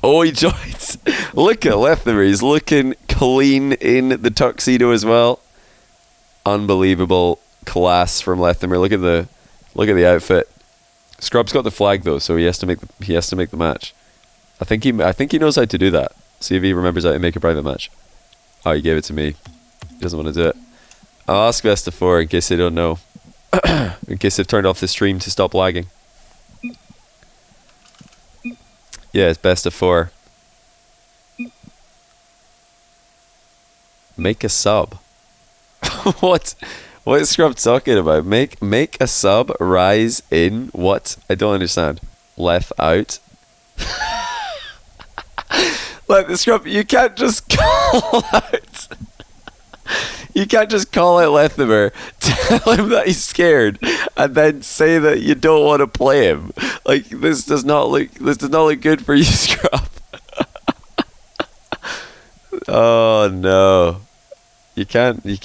Oh, he joins. Look at Lethamyr. He's looking clean in the tuxedo as well. Unbelievable class from Lethamyr. Look at the outfit. Scrub's got the flag though, so he has to make the match. I think he knows how to do that. See if he remembers how to make a private match. Oh, he gave it to me. He doesn't want to do it. I'll ask best of 4 in case they don't know. In case they've turned off the stream to stop lagging. Yeah, it's best of 4. Make a sub. What is Scrub talking about? Make a sub, rise in what? I don't understand. Left out. Like the Scrub, you can't just call out. You can't just call out Lethamyr, tell him that he's scared, and then say that you don't want to play him. Like this does not look good for you, Scrub. Oh no. You can't do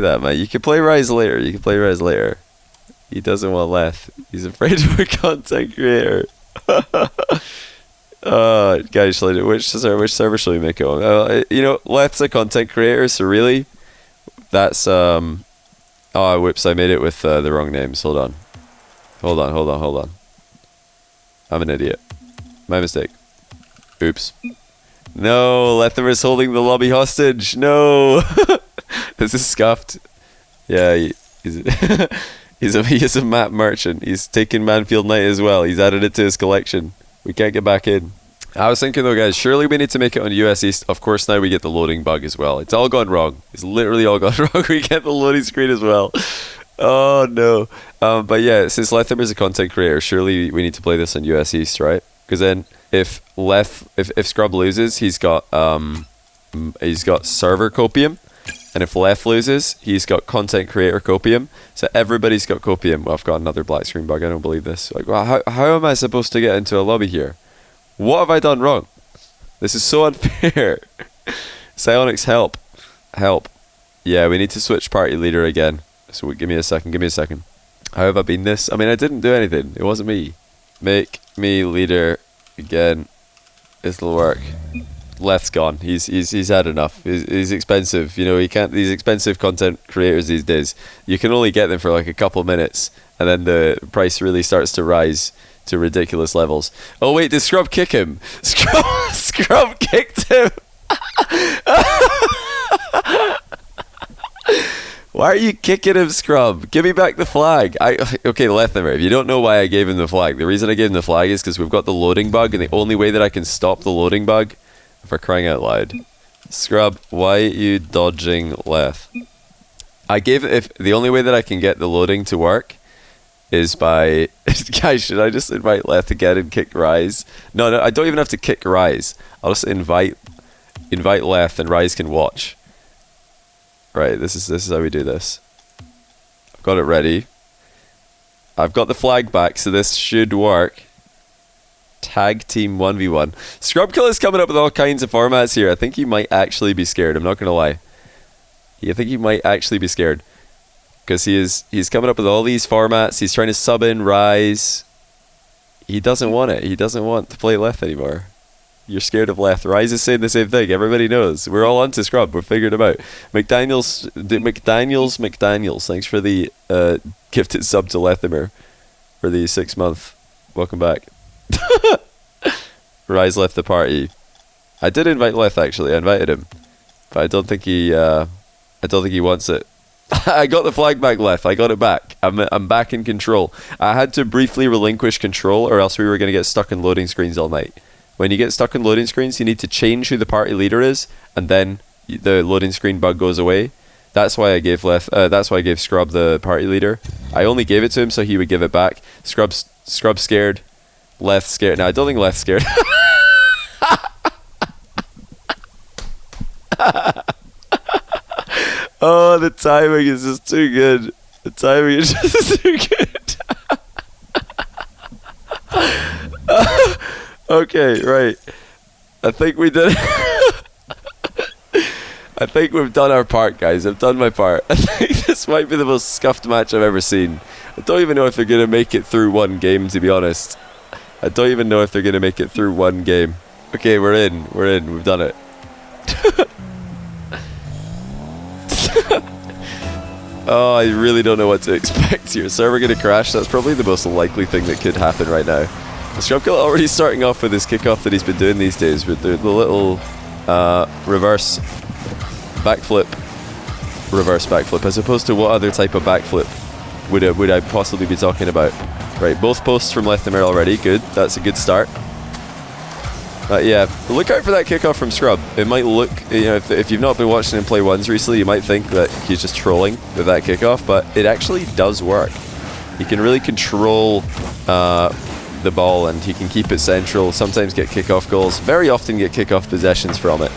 that, man. You can play Rise later. He doesn't want Leth. He's afraid of a content creator. Guys, which server shall we make it on? Leth's a content creator, so really, that's whoops! I made it with the wrong names. Hold on. I'm an idiot. My mistake. Oops. No, Lethamyr's holding the lobby hostage. No. This is scuffed. Yeah, he's a map merchant. He's taken Manfield Night as well. He's added it to his collection. We can't get back in. I was thinking though, guys, surely we need to make it on US East. Of course, now we get the loading bug as well. It's all gone wrong. It's literally all gone wrong. We get the loading screen as well. Oh no. But yeah, since Lethamyr's a content creator, surely we need to play this on US East, right? Because then if Scrub loses, he's got server copium. And if Leth loses, he's got content creator copium. So everybody's got copium. Well, I've got another black screen bug. I don't believe this. Like, well, how am I supposed to get into a lobby here? What have I done wrong? This is so unfair. Psionics, help. Yeah, we need to switch party leader again. So give me a second. How have I been this? I mean, I didn't do anything. It wasn't me. Make me leader again. This'll work. Leth's gone. He's had enough. He's expensive. He can't. These expensive content creators these days, you can only get them for like a couple minutes, and then the price really starts to rise to ridiculous levels. Oh wait, did Scrub kick him? Scrub kicked him. Why are you kicking him, Scrub? Give me back the flag. Okay, Lethamyr, if you don't know why I gave him the flag, the reason I gave him the flag is because we've got the loading bug, and the only way that I can stop the loading bug, for crying out loud. Scrub, why are you dodging Leth? If the only way that I can get the loading to work is by... Guys, should I just invite Leth again and kick Rise? No, I don't even have to kick Rise. I'll just invite Leth and Rise can watch. Right, this is how we do this. I've got it ready. I've got the flag back, so this should work. Tag team 1v1. Scrub Killa's coming up with all kinds of formats here. I think he might actually be scared. I'm not going to lie. I think he might actually be scared. Because he's coming up with all these formats. He's trying to sub in Rise. He doesn't want it. He doesn't want to play Leth anymore. You're scared of Leth. Rise is saying the same thing. Everybody knows. We're all onto Scrub. We're figured him out. McDaniels. Thanks for the gifted sub to Lethamyr for the 6 month. Welcome back. Rise left the party. I did invite Leth actually. I invited him, but I don't think he wants it. I got the flag back, Leth. I got it back. I'm back in control. I had to briefly relinquish control, or else we were going to get stuck in loading screens all night. When you get stuck in loading screens, you need to change who the party leader is, and then the loading screen bug goes away. That's why I gave Scrub the party leader. I only gave it to him so he would give it back. Scrub's scared. Leth's scared. No, I don't think Leth's scared. Oh, the timing is just too good. The timing is just too good. Okay, right. I think we did. I think we've done our part, guys. I've done my part. I think this might be the most scuffed match I've ever seen. I don't even know if they're going to make it through one game, to be honest. I don't even know if they're going to make it through one game. Okay, we're in. We're in. We've done it. Oh, I really don't know what to expect here. Server going to crash. That's probably the most likely thing that could happen right now. Scrubkilla already starting off with his kickoff that he's been doing these days with the little reverse backflip, as opposed to what other type of backflip would I possibly be talking about? Right, both posts from Lethamyr already. Good. That's a good start. Yeah, look out for that kickoff from Scrub. It might look, you know, if you've not been watching him play ones recently, you might think that he's just trolling with that kickoff, but it actually does work. He can really control the ball, and he can keep it central, sometimes get kickoff goals, very often get kickoff possessions from it.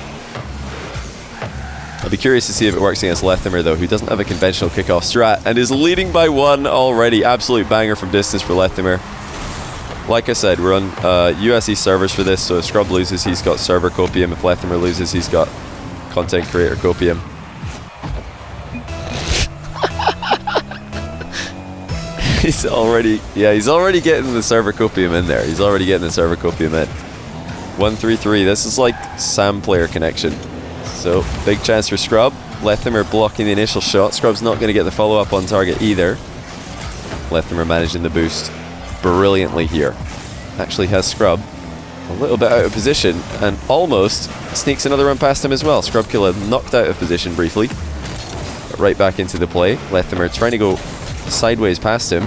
I'll be curious to see if it works against Lethamyr, though, who doesn't have a conventional kickoff strat and is leading by 1 already. Absolute banger from distance for Lethamyr. Like I said, we're on USE servers for this, so if Scrub loses, he's got server copium. If Lethamyr loses, he's got content creator copium. He's already getting the server copium in there. He's already getting the server copium in. 1-3-3. This is like Sam player connection. So big chance for Scrub. Lethamyr blocking the initial shot. Scrub's not going to get the follow up on target either. Lethamyr managing the boost brilliantly here. Actually has Scrub a little bit out of position and almost sneaks another run past him as well. Scrubkilla knocked out of position briefly, but right back into the play. Lethamyr trying to go sideways past him.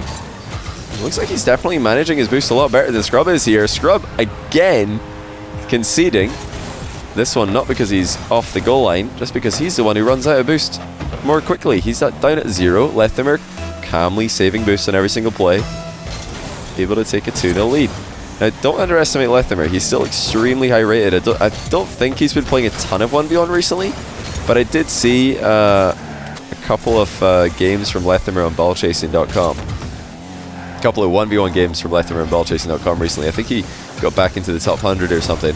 Looks like he's definitely managing his boost a lot better than Scrub is here. Scrub again conceding. This one not because he's off the goal line, just because he's the one who runs out of boost more quickly. He's down at 0. Lethamyr calmly saving boost on every single play, able to take a 2-0 lead. Now, don't underestimate Lethamyr. He's still extremely high rated. I don't think he's been playing a ton of 1v1 recently, but I did see a couple of games from Lethamyr on ballchasing.com. A couple of 1v1 games from Lethamyr on ballchasing.com recently. I think he got back into the top 100 or something.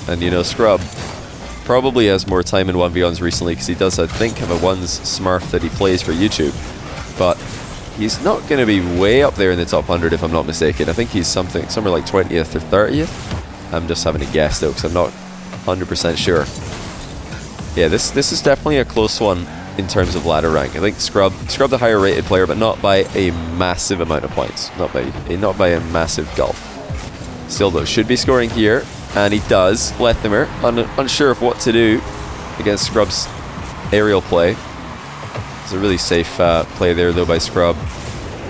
And you know, Scrub probably has more time in 1v1s recently because he does, I think, have a ones smurf that he plays for YouTube. But he's not going to be way up there in the top 100 if I'm not mistaken. I think he's somewhere like 20th or 30th. I'm just having a guess though because I'm not 100% sure. Yeah, this is definitely a close one in terms of ladder rank. I think Scrub the higher rated player, but not by a massive amount of points. Not by a massive gulf. Still though, should be scoring here, and he does. Lethamyr unsure of what to do against Scrub's aerial play. It's a really safe play there though by Scrub,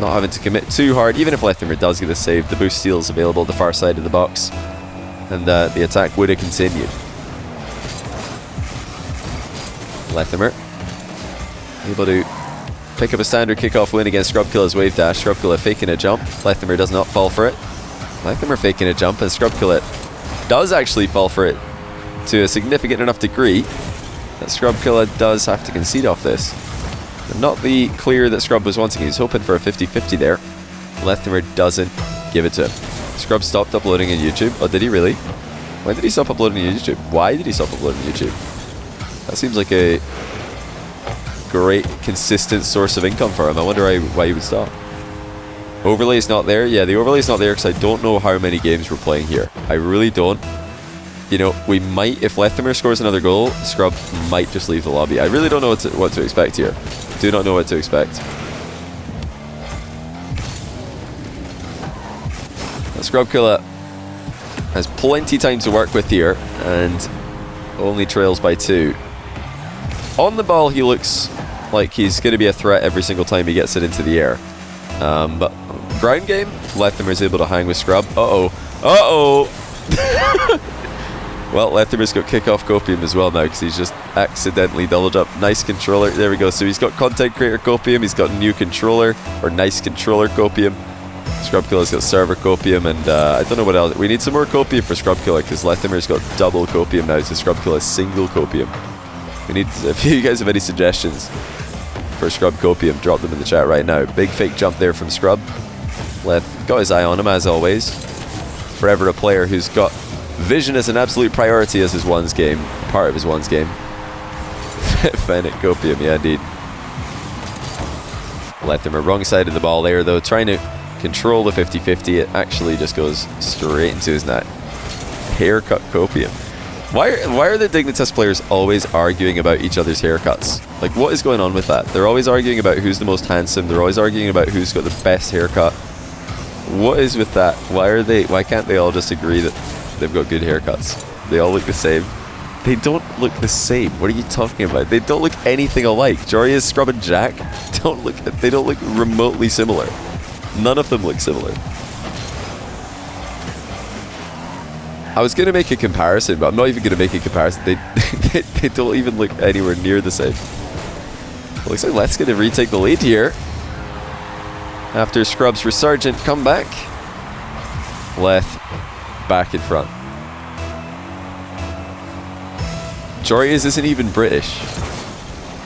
not having to commit too hard. Even if Lethamyr does get a save, the boost steal is available at the far side of the box, and the attack would have continued. Lethamyr able to pick up a standard kickoff win against Scrubkilla's wave dash. Scrubkilla faking a jump. Lethamyr does not fall for it. Lethamyr faking a jump, and Scrubkilla does actually fall for it to a significant enough degree that Scrubkilla does have to concede off this. Not the clear that Scrub was wanting. He was hoping for a 50-50 there. Lethamyr doesn't give it to him. Scrub stopped uploading on YouTube. Oh, did he really? When did he stop uploading on YouTube? Why did he stop uploading on YouTube? That seems like a great, consistent source of income for him. I wonder why he would stop. Overlay's not there. Yeah, the overlay's not there because I don't know how many games we're playing here. I really don't. You know, we might, if Lethamyr scores another goal, Scrub might just leave the lobby. I really don't know what to expect here. Do not know what to expect. Scrubkilla has plenty time to work with here and only trails by 2. On the ball, he looks like he's going to be a threat every single time he gets it into the air. But ground game, Lethamyr is able to hang with Scrub. Well, Lethamyr's got kickoff copium as well now because he's just accidentally doubled up. Nice controller. There we go. So he's got content creator copium. He's got new controller, or nice controller copium. Scrubkilla's got server copium, and I don't know what else. We need some more copium for Scrubkilla because Lethamyr's got double copium now. So Scrubkilla's single copium. We need, if you guys have any suggestions for Scrub copium, drop them in the chat right now. Big fake jump there from Scrub. Leth got his eye on him as always. Forever a player who's got vision as an absolute priority as his ones game, part of his ones game. Fennec copium, yeah indeed. Lethamyr wrong side of the ball there though, trying to control the 50-50. It actually just goes straight into his net. haircut copium. Why are the Dignitas players always arguing about each other's haircuts? Like, what is going on with that? They're always arguing about who's the most handsome. They're always arguing about who's got the best haircut. What is with that? Why can't they all just agree that they've got good haircuts? They all look the same. They don't look the same. What are you talking about? They don't look anything alike. Joria's, Scrub, and Jack they don't look remotely similar. None of them look similar. I was going to make a comparison, but I'm not even going to make a comparison. They don't even look anywhere near the same. Looks like Leth's going to retake the lead here. After Scrub's resurgent comeback. Leth back in front. Joria's isn't even British.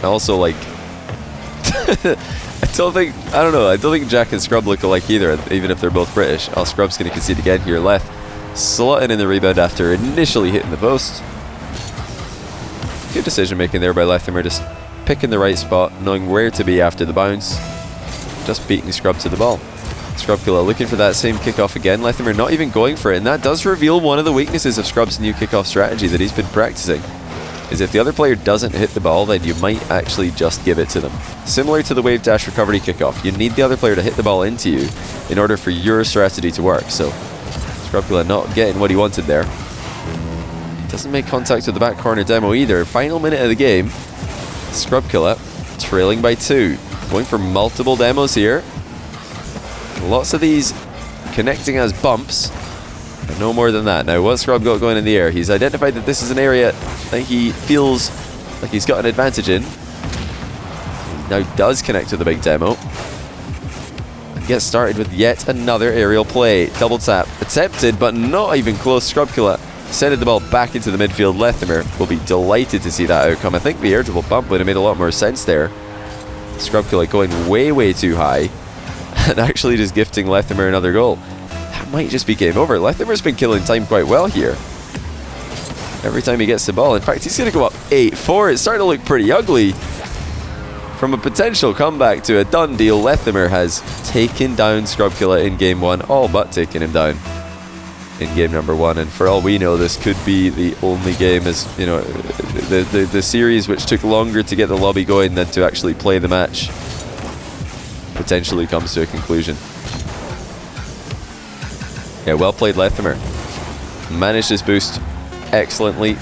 Also, like... I don't think Jack and Scrub look alike either, even if they're both British. Oh, Scrub's going to concede again here. Leth slotting in the rebound after initially hitting the post. Good decision making there by Lethamyr, just picking the right spot, knowing where to be after the bounce. Just beating Scrub to the ball. Scrub Killa looking for that same kickoff again. Lethamyr not even going for it, and that does reveal one of the weaknesses of Scrub's new kickoff strategy that he's been practicing. Is if the other player doesn't hit the ball, then you might actually just give it to them. Similar to the wave dash recovery kickoff, you need the other player to hit the ball into you in order for your strategy to work. So Scrub Killa not getting what he wanted there. Doesn't make contact with the back corner demo either. Final minute of the game. Scrub Killa trailing by 2. Going for multiple demos here. Lots of these connecting as bumps. And no more than that. Now, what's Scrub got going in the air? He's identified that this is an area that he feels like he's got an advantage in. He now does connect to the big demo. And gets started with yet another aerial play. Double tap. Attempted, but not even close. Scrub Killa sending the ball back into the midfield. Lethamyr will be delighted to see that outcome. I think the air dribble bump would have made a lot more sense there. Scrub Killa going way, way too high. And actually just gifting Lethamyr another goal. That might just be game over. Lethamyr's been killing time quite well here. Every time he gets the ball. In fact, he's going to go up 8-4. It's starting to look pretty ugly. From a potential comeback to a done deal, Lethamyr has taken down Scrub Killa in game 1. All but taken him down in game number 1. And for all we know, this could be the only game, as you know, the series which took longer to get the lobby going than to actually play the match potentially comes to a conclusion. Yeah, well played Lethamyr. Managed his boost excellently.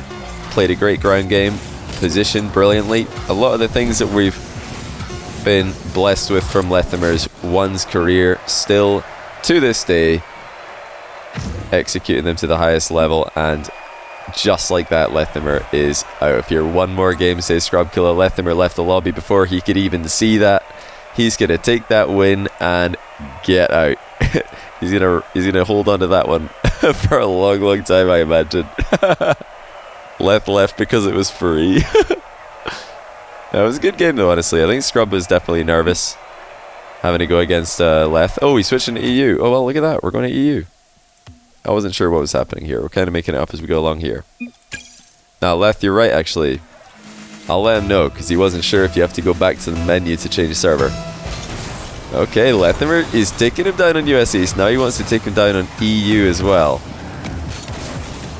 Played a great ground game. Positioned brilliantly. A lot of the things that we've been blessed with from Lethamyr's one's career, still to this day executing them to the highest level, and just like that, Lethamyr is out of here. One more game, says Scrub Killa. Lethamyr left the lobby before he could even see that. He's gonna take that win and get out. he's gonna hold on to that one for a long, long time, I imagine. Left because it was free. That was a good game though, honestly. I think Scrub was definitely nervous having to go against Leth. Oh, he's switching to EU. Oh well, look at that. We're going to EU. I wasn't sure what was happening here. We're kind of making it up as we go along here. Now, Leth, you're right, actually. I'll let him know, because he wasn't sure if you have to go back to the menu to change server. Okay, Lethamyr is taking him down on US East. Now he wants to take him down on EU as well.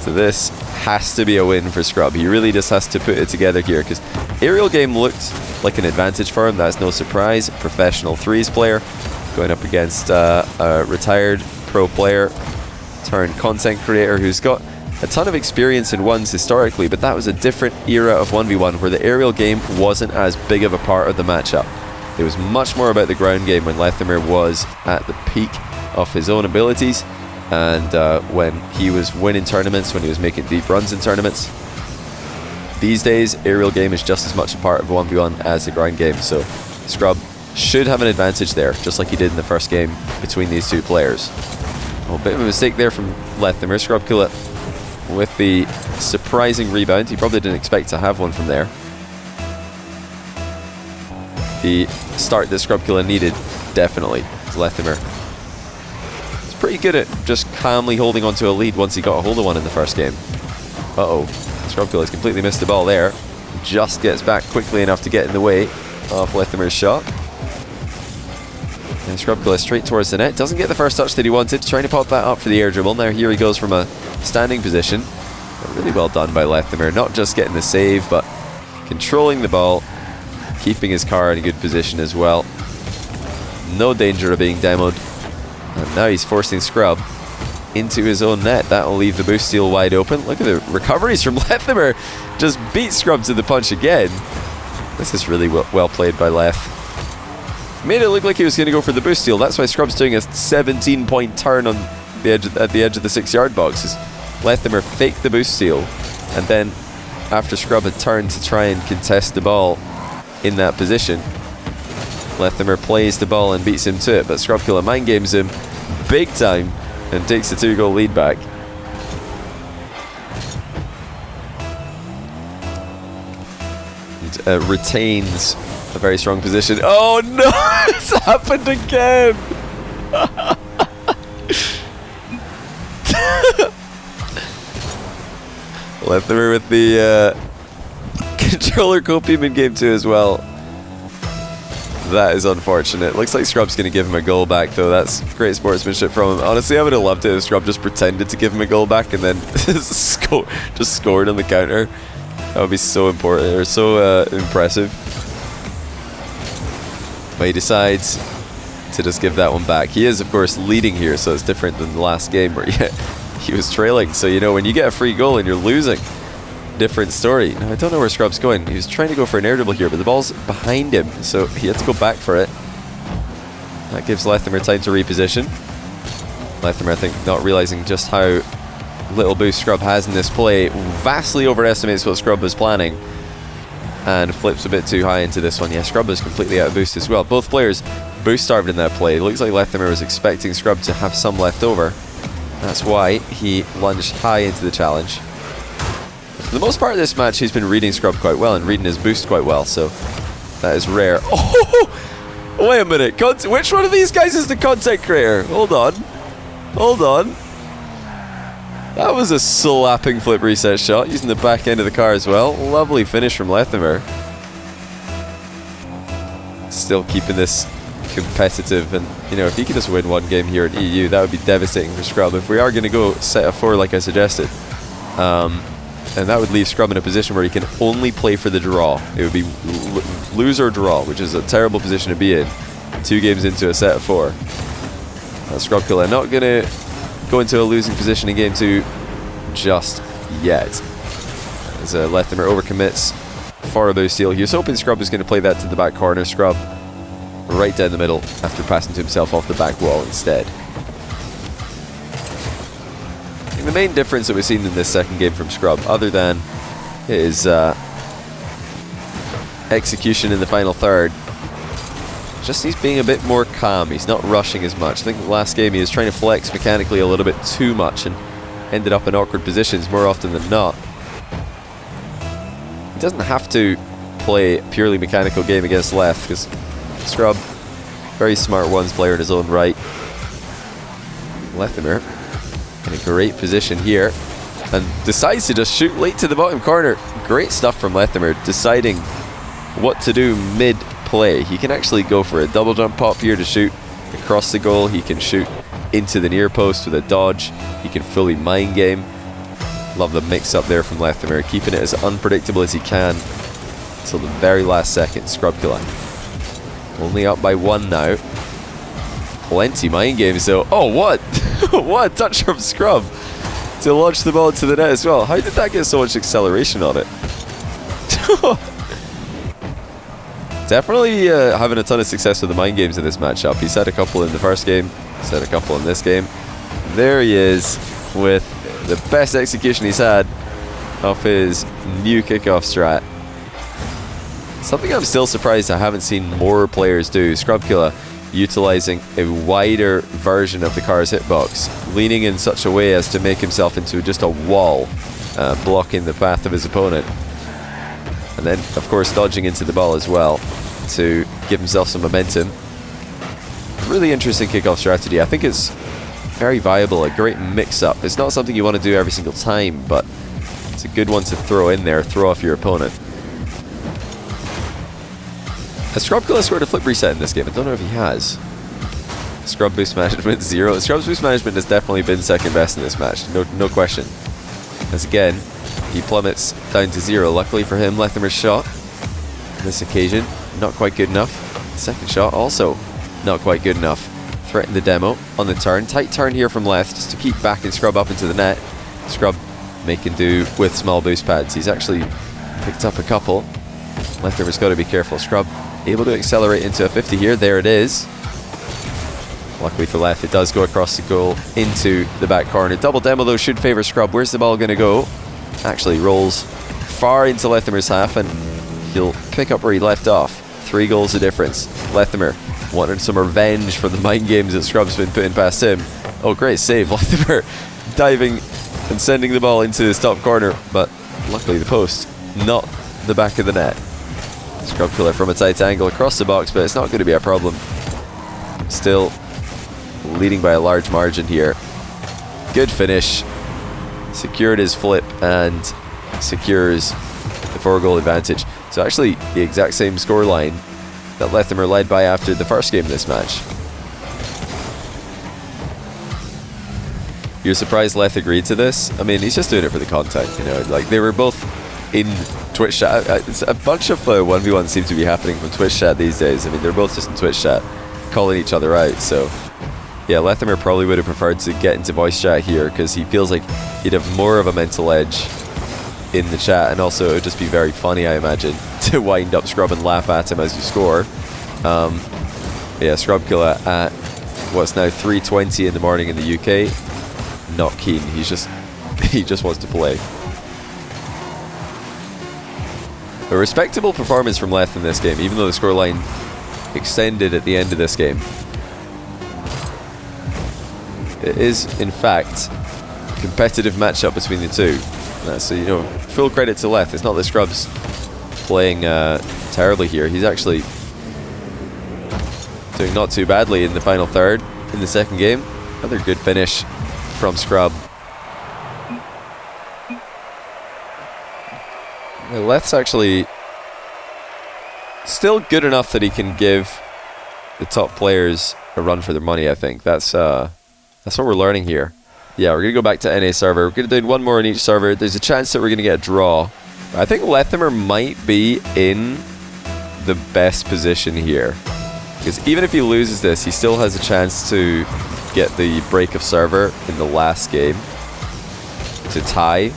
So this has to be a win for Scrub. He really just has to put it together here, because aerial game looked like an advantage for him. That's no surprise. Professional threes player going up against a retired pro player turned content creator who's got a ton of experience in ones historically, but that was a different era of 1v1 where the aerial game wasn't as big of a part of the matchup. It was much more about the ground game when Lethamyr was at the peak of his own abilities, and when he was winning tournaments, when he was making deep runs in tournaments. These days, aerial game is just as much a part of 1v1 as the ground game, so Scrub should have an advantage there, just like he did in the first game between these two players. Oh, a bit of a mistake there from Lethamyr. Scrub Killa with the surprising rebound. He probably didn't expect to have one from there. The start that Scrub Killa needed, definitely, was Lethamyr. He's pretty good at just calmly holding onto a lead once he got a hold of one in the first game. Uh-oh. Scrub Killa's completely missed the ball there. Just gets back quickly enough to get in the way of Lethamyr's shot. And Scrub Killa straight towards the net. Doesn't get the first touch that he wanted. Trying to pop that up for the air dribble. Now here he goes from a standing position. But really well done by Lethamyr. Not just getting the save, but controlling the ball. Keeping his car in a good position as well. No danger of being demoed. And now he's forcing Scrub into his own net. That will leave the boost steal wide open. Look at the recoveries from Lethamyr. Just beat Scrub to the punch again. This is really well played by Leth. Made it look like he was going to go for the boost steal. That's why Scrub's doing a 17-point turn on the edge at the edge of the 6-yard box. Lethamyr faked the boost steal, and then after Scrub had turned to try and contest the ball in that position, Lethamyr plays the ball and beats him to it. But Scrub Killa mind games him big time and takes the 2-goal lead back. Retains a very strong position. Oh no! It's happened again! Lethamyr with the controller copium in game 2 as well. That is unfortunate. Looks like Scrub's going to give him a goal back though. That's great sportsmanship from him. Honestly, I would have loved it if Scrub just pretended to give him a goal back and then just scored on the counter. That would be so important, or so impressive. But he decides to just give that one back. He is, of course, leading here, so it's different than the last game where he was trailing. So, you know, when you get a free goal and you're losing, different story. Now, I don't know where Scrub's going. He was trying to go for an air dribble here, but the ball's behind him, so he had to go back for it. That gives Lethamyr time to reposition. Lethamyr, I think, not realizing just how little boost Scrub has in this play, vastly overestimates what Scrub was planning and flips a bit too high into this one. Yeah, Scrub is completely out of boost as well. Both players boost starved in that play. It looks like Lethamyr was expecting Scrub to have some left over. That's why he lunged high into the challenge. For the most part of this match, he's been reading Scrub quite well and reading his boost quite well, so that is rare. Oh, wait a minute. Which one of these guys is the content creator? Hold on. Hold on. That was a slapping flip reset shot, using the back end of the car as well. Lovely finish from Lethamyr. Still keeping this competitive, and you know, if he could just win one game here in EU, that would be devastating for Scrub. If we are going to go set of 4 like I suggested, and that would leave Scrub in a position where he can only play for the draw. It would be lose or draw, which is a terrible position to be in 2 games into a set of 4. Scrub Killa not going to go into a losing position in game 2 just yet, as Lethamyr overcommits for a boost steal. He was hoping Scrub was going to play that to the back corner. Scrub right down the middle after passing to himself off the back wall instead. And the main difference that we've seen in this second game from Scrub, other than his execution in the final third, just he's being a bit more calm. He's not rushing as much. I think the last game he was trying to flex mechanically a little bit too much and ended up in awkward positions more often than not. He doesn't have to play a purely mechanical game against Leth, because Scrub, very smart ones player in his own right. Lethamyr in a great position here and decides to just shoot late to the bottom corner. Great stuff from Lethamyr, deciding what to do mid-play. He can actually go for a double jump pop here to shoot across the goal. He can shoot into the near post with a dodge. He can fully mind game. Love the mix up there from Lethamyr, keeping it as unpredictable as he can until the very last second. Scrub Killa only up by 1 now. Plenty mind games though. Oh, what? What a touch from Scrub to launch the ball into the net as well. How did that get so much acceleration on it? Definitely having a ton of success with the mind games in this matchup. He's had a couple in the first game, he's had a couple in this game. There he is with the best execution he's had of his new kickoff strat. Something I'm still surprised I haven't seen more players do. Scrub Killa utilizing a wider version of the car's hitbox, leaning in such a way as to make himself into just a wall, blocking the path of his opponent. And then, of course, dodging into the ball as well to give himself some momentum. Really interesting kickoff strategy. I think it's very viable, a great mix-up. It's not something you want to do every single time, but it's a good one to throw in there, throw off your opponent. Has Scrub Killa scored a flip reset in this game? I don't know if he has. Scrub boost management 0. Scrub's boost management has definitely been second best in this match, no question. As again, he plummets down to 0. Luckily for him, Lethamyr's shot on this occasion, not quite good enough. Second shot also not quite good enough. Threatened the demo on the turn. Tight turn here from Leth just to keep backing Scrub up into the net. Scrub making do with small boost pads. He's actually picked up a couple. Lethamyr's got to be careful. Scrub able to accelerate into a 50 here. There it is. Luckily for Leth, it does go across the goal into the back corner. Double demo though should favour Scrub. Where's the ball going to go? Actually rolls far into Lethamyr's half, and he'll pick up where he left off. 3 goals of difference. Lethamyr wanted some revenge for the mind games that Scrub's been putting past him. Oh, great save. Lethamyr diving and sending the ball into his top corner, but luckily the post, not the back of the net. Scrub Killa from a tight angle across the box, but it's not going to be a problem. Still leading by a large margin here. Good finish. Secured his flip and secures the 4-goal advantage. So actually the exact same scoreline that Lethamyr led by after the first game of this match. You're surprised Leth agreed to this? I mean, he's just doing it for the content, you know. Like, they were both in Twitch chat. It's a bunch of 1v1 seem to be happening from Twitch chat these days. I mean, they're both just in Twitch chat calling each other out. So yeah, Lethamyr probably would have preferred to get into voice chat here because he feels like he'd have more of a mental edge in the chat, and also it would just be very funny, I imagine, to wind up Scrub and laugh at him as you score. Yeah, Scrub Killa at what's now 3:20 in the morning in the UK. Not keen. He just wants to play. A respectable performance from Leth in this game, even though the scoreline extended at the end of this game. It is, in fact, a competitive matchup between the two. So, you know, full credit to Leth. It's not that Scrub's playing terribly here. He's actually doing not too badly in the final third in the second game. Another good finish from Scrub. Leth's actually still good enough that he can give the top players a run for their money, I think. That's what we're learning here. Yeah, we're going to go back to NA server. We're going to do one more on each server. There's a chance that we're going to get a draw. I think Lethamyr might be in the best position here. Because even if he loses this, he still has a chance to get the break of server in the last game to tie.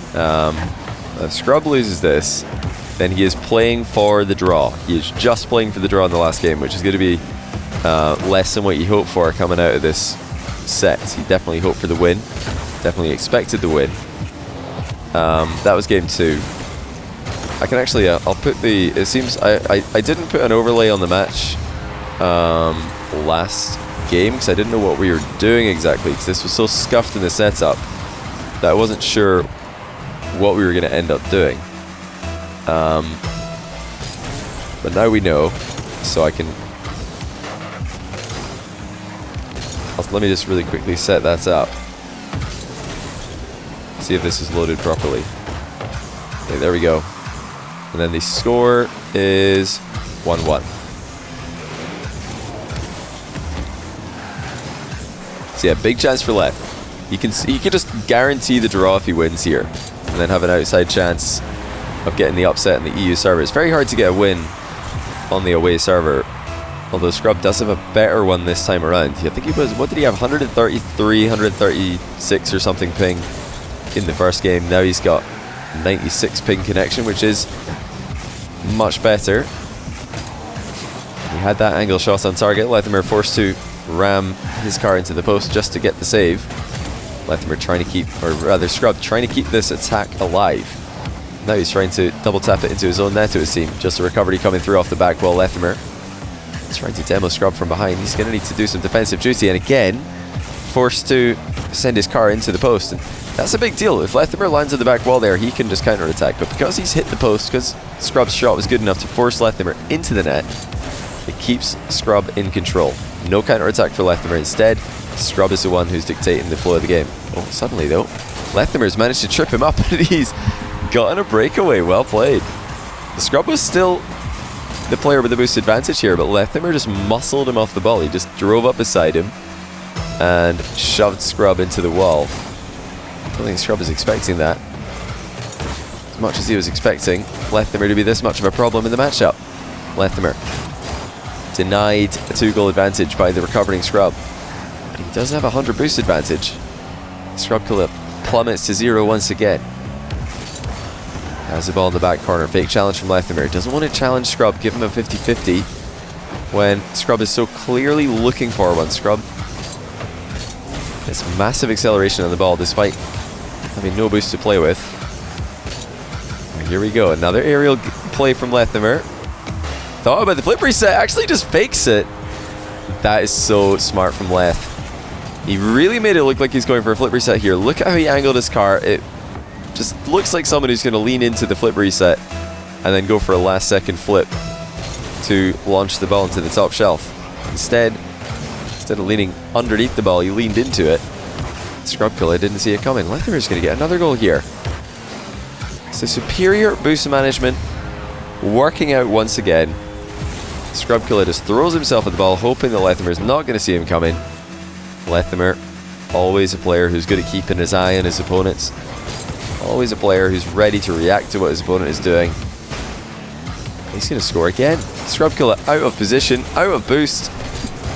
If Scrub loses this, then he is playing for the draw. He is just playing for the draw in the last game, which is going to be less than what you hope for coming out of this set. He definitely hoped for the win. Definitely expected the win. That was game 2. I can actually, I'll put the, it seems, I didn't put an overlay on the match last game because I didn't know what we were doing exactly, because this was so scuffed in the setup that I wasn't sure what we were going to end up doing. But now we know, so I can, let me just really quickly set that up. See if this is loaded properly. Okay, there we go. And then the score is 1-1. So yeah, big chance for Leth. He can just guarantee the draw if he wins here, and then have an outside chance of getting the upset in the EU server. It's very hard to get a win on the away server, although Scrub does have a better one this time around. I think he was, what did he have, 133, 136 or something ping in the first game. Now he's got 96 ping connection, which is much better. He had that angle shot on target. Lethamyr forced to ram his car into the post just to get the save. Lethamyr trying to keep, or rather Scrub trying to keep this attack alive. Now he's trying to double tap it into his own net, it would seem. Just a recovery coming through off the back wall. Lethamyr trying to demo Scrub from behind. He's going to need to do some defensive duty, and again forced to send his car into the post. And that's a big deal. If Lethamyr lands on the back wall there, he can just counter-attack. But because he's hit the post, because Scrub's shot was good enough to force Lethamyr into the net, it keeps Scrub in control. No counter-attack for Lethamyr. Instead, Scrub is the one who's dictating the flow of the game. Oh, suddenly though, Lethamyr's managed to trip him up, and he's gotten a breakaway. Well played. Scrub was still the player with the boost advantage here, but Lethamyr just muscled him off the ball. He just drove up beside him, and shoved Scrub into the wall. I don't think Scrub was expecting that. As much as he was expecting Lethamyr to be this much of a problem in the matchup. Lethamyr denied a 2-goal advantage by the recovering Scrub. But he does have a 100 boost advantage. Scrub Killa plummets to 0 once again. Has the ball in the back corner. Fake challenge from Lethamyr. Doesn't want to challenge Scrub, give him a 50-50 when Scrub is so clearly looking for one. Scrub has massive acceleration on the ball despite having no boost to play with. Here we go. Another aerial play from Lethamyr. Thought about the flip reset. Actually just fakes it. That is so smart from Leth. He really made it look like he's going for a flip reset here. Look at how he angled his car. It just looks like someone who's going to lean into the flip reset and then go for a last second flip to launch the ball into the top shelf. Instead of leaning underneath the ball, he leaned into it. Scrub Killa didn't see it coming. Lethamyr's going to get another goal here. So superior boost management working out once again. Scrub Killa just throws himself at the ball, hoping that Lethamyr's not going to see him coming. Lethamyr, always a player who's good at keeping his eye on his opponents. Always a player who's ready to react to what his opponent is doing. He's going to score again. Scrub Killa out of position, out of boost,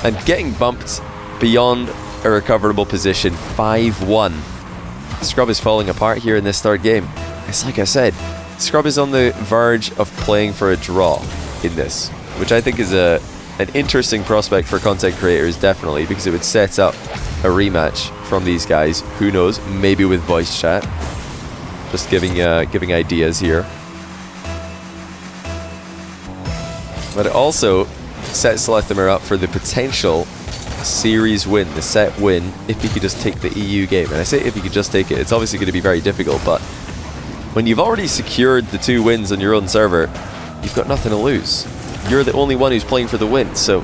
and getting bumped beyond a recoverable position. 5-1. Scrub is falling apart here in this third game. It's like I said, Scrub is on the verge of playing for a draw in this, which I think is an interesting prospect for content creators, definitely, because it would set up a rematch from these guys. Who knows? Maybe with voice chat. Just giving ideas here. But it also sets Lethamyr up for the potential series win, the set win, if he could just take the EU game. And I say if he could just take it, it's obviously going to be very difficult, but when you've already secured the 2 wins on your own server, you've got nothing to lose. You're the only one who's playing for the win, so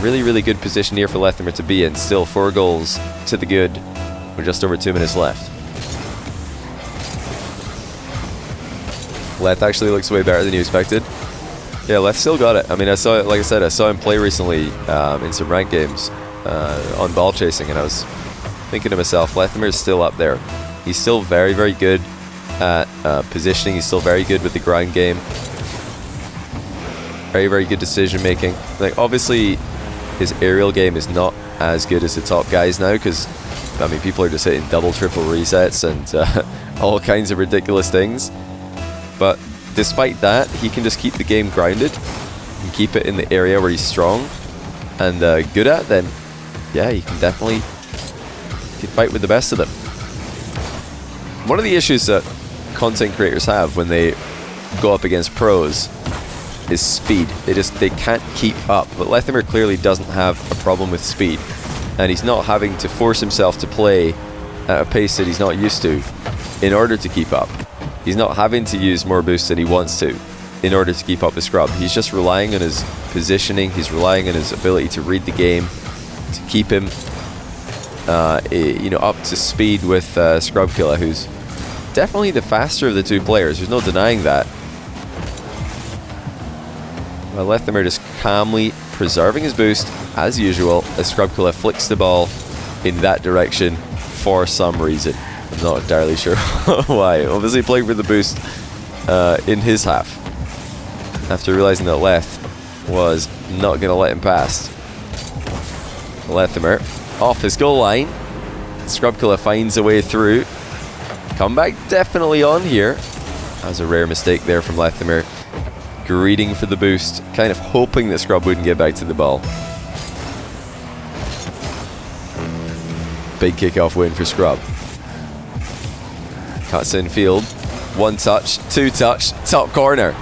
really, really good position here for Lethamyr to be in. Still 4 goals to the good with just over 2 minutes left. Leth actually looks way better than you expected. Yeah, Leth still got it. I mean, I saw it, like I said, I saw him play recently in some ranked games on ball chasing, and I was thinking to myself, Lethamyr is still up there. He's still very, very good at positioning. He's still very good with the ground game. Very, very good decision making. Like, obviously, his aerial game is not as good as the top guys now, because, I mean, people are just hitting double, triple resets and all kinds of ridiculous things. But despite that, he can just keep the game grounded and keep it in the area where he's strong and good at. Then, yeah, he can definitely fight with the best of them. One of the issues that content creators have when they go up against pros is speed. They can't keep up. But Lethamyr clearly doesn't have a problem with speed, and he's not having to force himself to play at a pace that he's not used to in order to keep up. He's not having to use more boosts than he wants to in order to keep up with Scrub. He's just relying on his positioning. He's relying on his ability to read the game, to keep him up to speed with Scrub Killa, who's definitely the faster of the 2 players. There's no denying that. Well, Lethamyr just calmly preserving his boost as usual as Scrub Killa flicks the ball in that direction for some reason. I'm not entirely sure why. Obviously playing for the boost in his half after realizing that Leth was not going to let him pass. Lethamyr off his goal line. Scrub Killa finds a way through. Comeback definitely on here. That was a rare mistake there from Lethamyr. Greeting for the boost, kind of hoping that Scrub wouldn't get back to the ball. Big kickoff win for Scrub. Cuts in field. 1 touch, 2 touch, top corner.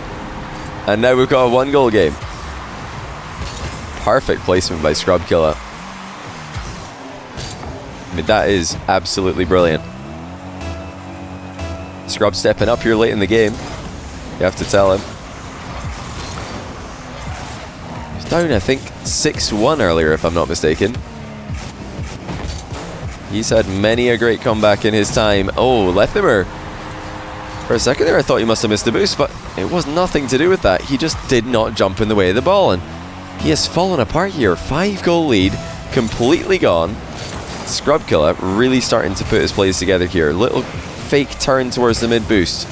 And now we've got a 1-goal game. Perfect placement by Scrub Killa. I mean, that is absolutely brilliant. Scrub stepping up here late in the game. You have to tell him. He's down, I think, 6-1 earlier, if I'm not mistaken. He's had many a great comeback in his time. Oh, Lethamyr. For a second there, I thought he must have missed a boost, but it was nothing to do with that. He just did not jump in the way of the ball, and he has fallen apart here. 5-goal lead, completely gone. Scrub Killa really starting to put his plays together here. Little fake turn towards the mid boost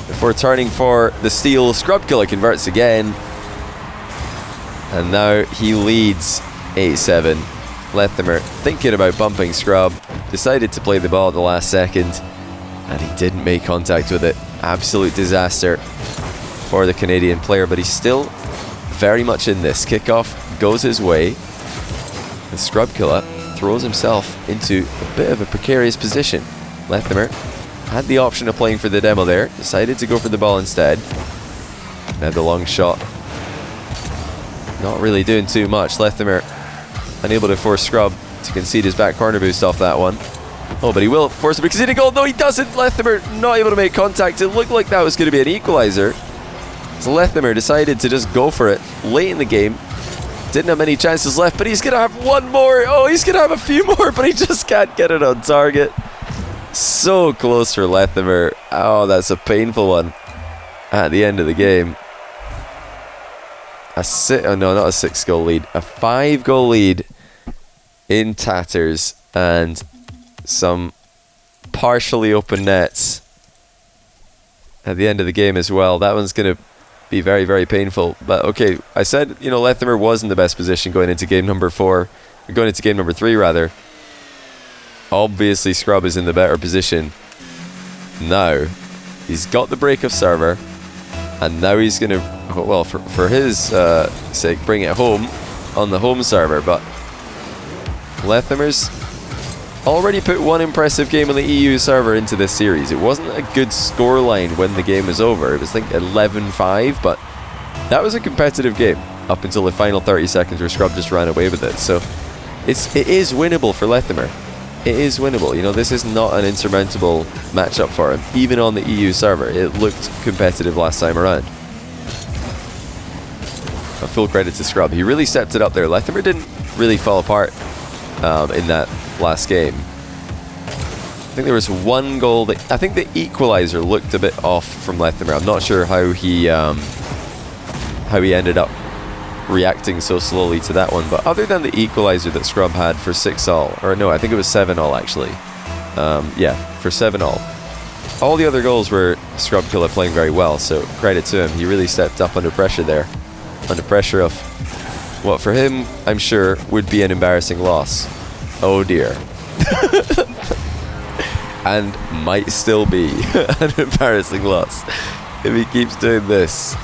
before turning for the steal. Scrub Killa converts again. And now he leads 8-7. Lethamyr thinking about bumping Scrub. Decided to play the ball at the last second. And he didn't make contact with it. Absolute disaster for the Canadian player. But he's still very much in this. Kickoff goes his way. And Scrub Killa throws himself into a bit of a precarious position. Lethamyr had the option of playing for the demo there. Decided to go for the ball instead. Now the long shot. Not really doing too much. Lethamyr unable to force Scrub to concede his back corner boost off that one. Oh, but he will force him to concede a goal. No, he doesn't. Lethamyr not able to make contact. It looked like that was going to be an equalizer. So Lethamyr decided to just go for it late in the game. Didn't have many chances left, but he's going to have one more. Oh, he's going to have a few more, but he just can't get it on target. So close for Lethamyr. Oh, that's a painful one at the end of the game. Oh no, not a 6-goal lead. A 5-goal lead in tatters and some partially open nets at the end of the game as well. That one's going to be very, very painful. But okay, I said, you know, Lethamyr was in the best position going into game number 3 rather. Obviously Scrub is in the better position now. He's got the break of server, and now he's going to, well, for his sake, bring it home on the home server. But Lethamyr's already put one impressive game on the EU server into this series. It wasn't a good scoreline when the game was over. It was, I think, 11-5, but that was a competitive game up until the final 30 seconds where Scrub just ran away with it. So it is winnable for Lethamyr. It is winnable. You know, this is not an insurmountable matchup for him, even on the EU server. It looked competitive last time around. A full credit to Scrub. He really stepped it up there. Lethamyr didn't really fall apart in that last game. I think there was one goal that I think the equalizer looked a bit off from Lethamyr. I'm not sure how he ended up reacting so slowly to that one, but other than the equalizer that Scrub had for 6-all, or no, I think it was 7-all actually. Yeah, for 7-all. All the other goals were Scrub Killa playing very well, so credit to him. He really stepped up under pressure there. Under pressure of what for him, I'm sure, would be an embarrassing loss. Oh dear. And might still be an embarrassing loss if he keeps doing this.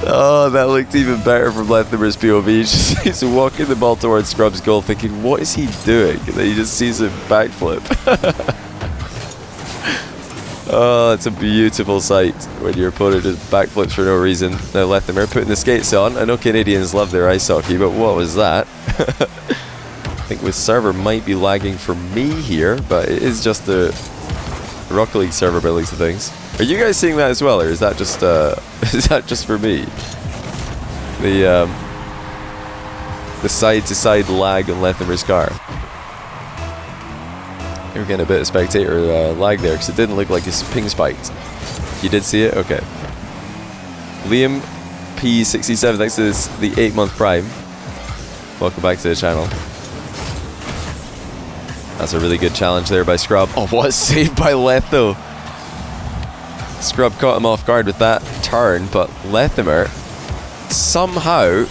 Oh, that looked even better from Lethamyr's POV. He's walking the ball towards Scrub's goal thinking, what is he doing? And then he just sees him backflip. Oh, it's a beautiful sight when your opponent just backflips for no reason. Now Lethamyr putting the skates on. I know Canadians love their ice hockey, but what was that? I think with server might be lagging for me here, but it is just the Rocket League server by the looks of things. Are you guys seeing that as well, or is that just for me? The side-to-side lag on Lethamyr's car. We're getting a bit of spectator lag there because it didn't look like his ping spiked. You did see it? Okay. Liam P67, thanks to the 8-month Prime. Welcome back to the channel. That's a really good challenge there by Scrub. Oh, what a save by Leth though. Scrub caught him off guard with that turn, but Lethamyr somehow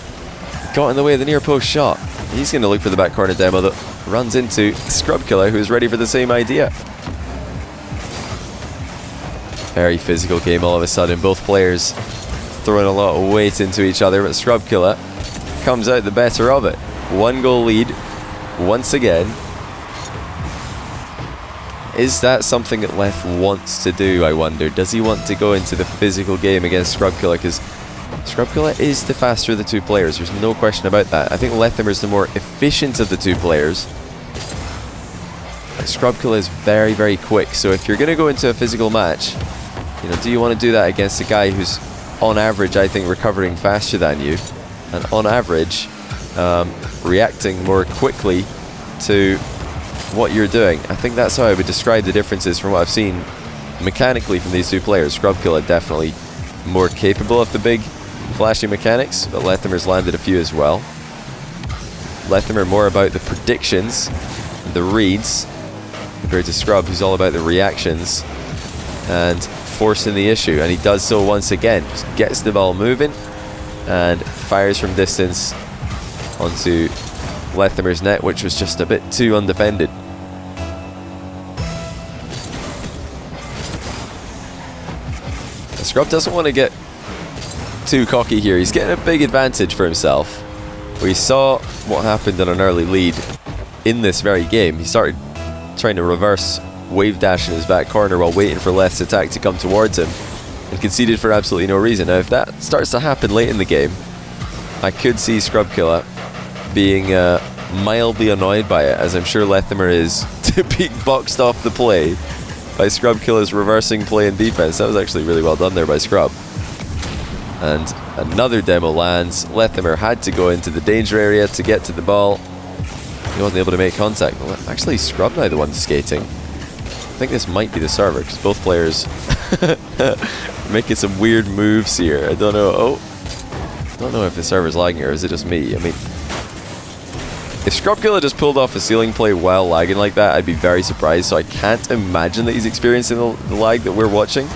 got in the way of the near post shot. He's going to look for the back corner demo that runs into Scrub Killa, who's ready for the same idea. Very physical game all of a sudden. Both players throwing a lot of weight into each other, but Scrub Killa comes out the better of it. 1-goal lead once again. Is that something that Leth wants to do, I wonder? Does he want to go into the physical game against Scrub Killa? Because Scrub Killa is the faster of the two players. There's no question about that. I think Lethamyr is the more efficient of the two players. Scrub Killa is very, very quick. So if you're going to go into a physical match, you know, do you want to do that against a guy who's, on average, I think, recovering faster than you, and on average, reacting more quickly to what you're doing? I think that's how I would describe the differences from what I've seen mechanically from these two players. Scrub Killa definitely more capable of the big flashy mechanics, but Lethamyr's landed a few as well. Lethamyr more about the predictions, the reads, compared to Scrub, who's all about the reactions and forcing the issue. And he does so once again. Just gets the ball moving and fires from distance onto Lethamyr's net, which was just a bit too undefended. Scrub doesn't want to get too cocky here. He's getting a big advantage for himself. We saw what happened in an early lead in this very game. He started trying to reverse wave dash in his back corner while waiting for Leth's attack to come towards him, and conceded for absolutely no reason. Now if that starts to happen late in the game, I could see Scrub Killa being mildly annoyed by it, as I'm sure Lethamyr is, to be boxed off the play by Scrub Killa's reversing play and defense. That was actually really well done there by Scrub. And another demo lands. Lethamyr had to go into the danger area to get to the ball. He wasn't able to make contact. Well, actually, Scrub now the one skating. I think this might be the server, because both players are making some weird moves here. I don't know. Oh, I don't know if the server's lagging or is it just me. I mean, if Scrub Killa just pulled off a ceiling play while lagging like that, I'd be very surprised. So I can't imagine that he's experiencing the lag that we're watching.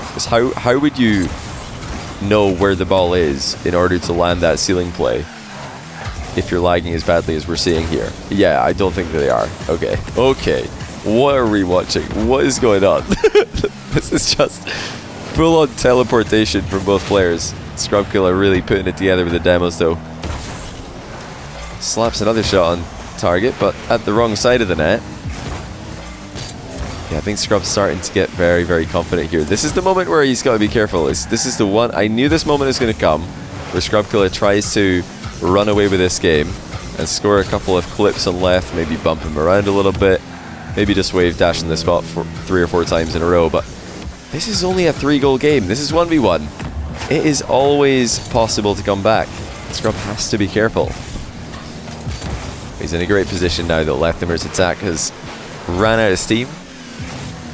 Because how would you know where the ball is in order to land that ceiling play if you're lagging as badly as we're seeing here? Yeah, I don't think that they are. Okay, what are we watching? What is going on? This is just full-on teleportation from both players. Scrub Killa really putting it together with the demos though. Slaps another shot on target, but at the wrong side of the net. Yeah, I think Scrub's starting to get very, very confident here. This is the moment where he's got to be careful. This is the one. I knew this moment is going to come, where Scrub Killa tries to run away with this game and score a couple of clips on Leth, maybe bump him around a little bit, maybe just wave dash in the spot for 3 or 4 times in a row. But this is only a 3-goal game. This is 1v1. It is always possible to come back. Scrub has to be careful. He's in a great position now that Lethamyr's attack has ran out of steam.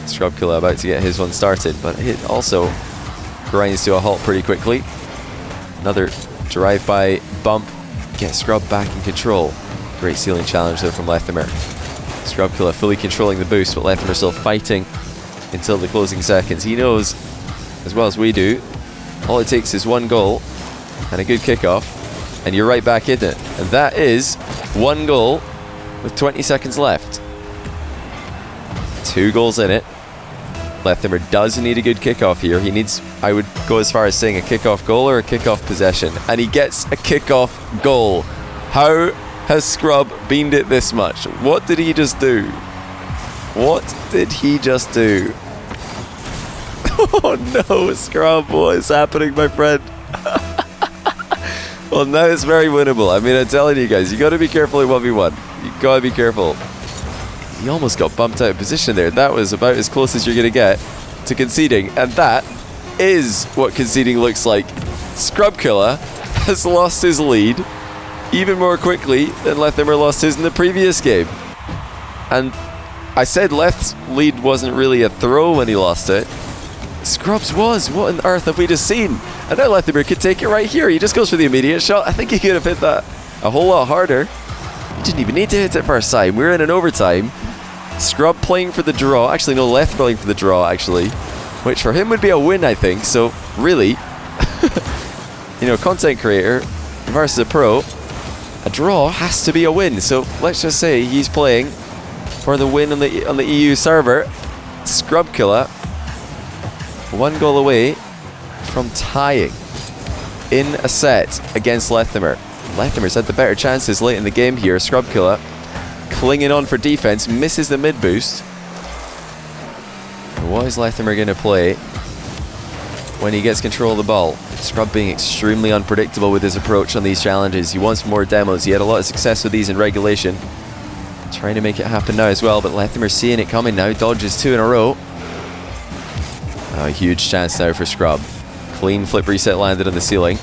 Scrub Killa about to get his one started, but it also grinds to a halt pretty quickly. Another drive-by bump gets Scrub back in control. Great ceiling challenge though from Lethamyr. Scrub Killa fully controlling the boost, but Lethamyr still fighting until the closing seconds. He knows, as well as we do, all it takes is 1 goal and a good kickoff, and you're right back in it. And that is 1 goal with 20 seconds left. 2 goals in it. Lethamyr does need a good kickoff here. He needs, I would go as far as saying, a kickoff goal or a kickoff possession. And he gets a kickoff goal. How has Scrub beamed it this much? What did he just do? What did he just do? Oh no, Scrub, what is happening, my friend? Well, now it's very winnable. I mean, I'm telling you guys, you got to be careful in 1v1. You got to be careful. He almost got bumped out of position there. That was about as close as you're going to get to conceding. And that is what conceding looks like. Scrub Killa has lost his lead even more quickly than Lethamyr lost his in the previous game. And I said Leth's lead wasn't really a throw when he lost it. Scrub's was. What on earth have we just seen? And now Lethamyr could take it right here. He just goes for the immediate shot. I think he could have hit that a whole lot harder. He didn't even need to hit it first time. We're in an overtime. Scrub playing for the draw. Actually, no, Leth playing for the draw, actually. Which for him would be a win, I think. So, really, you know, content creator versus a pro, a draw has to be a win. So, let's just say he's playing for the win on the EU server. Scrub Killa, 1 goal away from tying in a set against Lethamyr. Lethamyr's had the better chances late in the game here. Scrub Killa clinging on for defense, misses the mid boost. What is Lethamyr going to play when he gets control of the ball? Scrub being extremely unpredictable with his approach on these challenges. He wants more demos. He had a lot of success with these in regulation. Trying to make it happen now as well, but Lethamyr seeing it coming now, dodges 2 in a row. Oh, a huge chance now for Scrub. Clean flip reset landed on the ceiling.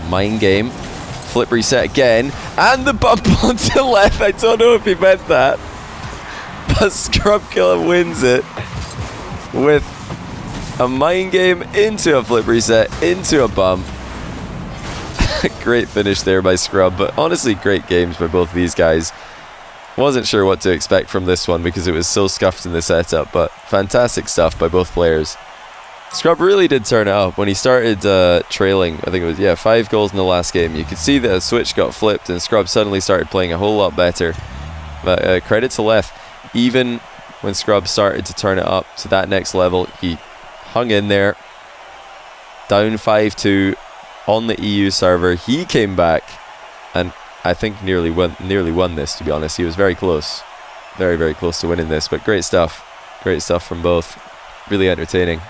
Mind game. Flip reset again, and the bump onto Leth. I don't know if he meant that, but Scrub Killa wins it with a mind game into a flip reset, into a bump. Great finish there by Scrub, but honestly great games by both of these guys. Wasn't sure what to expect from this one because it was so scuffed in the setup, but fantastic stuff by both players. Scrub really did turn it up when he started trailing. I think it was 5 goals in the last game. You could see that a switch got flipped and Scrub suddenly started playing a whole lot better. But credit to Leth, even when Scrub started to turn it up to that next level, he hung in there. Down 5-2 on the EU server. He came back and I think nearly won this, to be honest. He was very close. Very, very close to winning this, but great stuff. Great stuff from both. Really entertaining.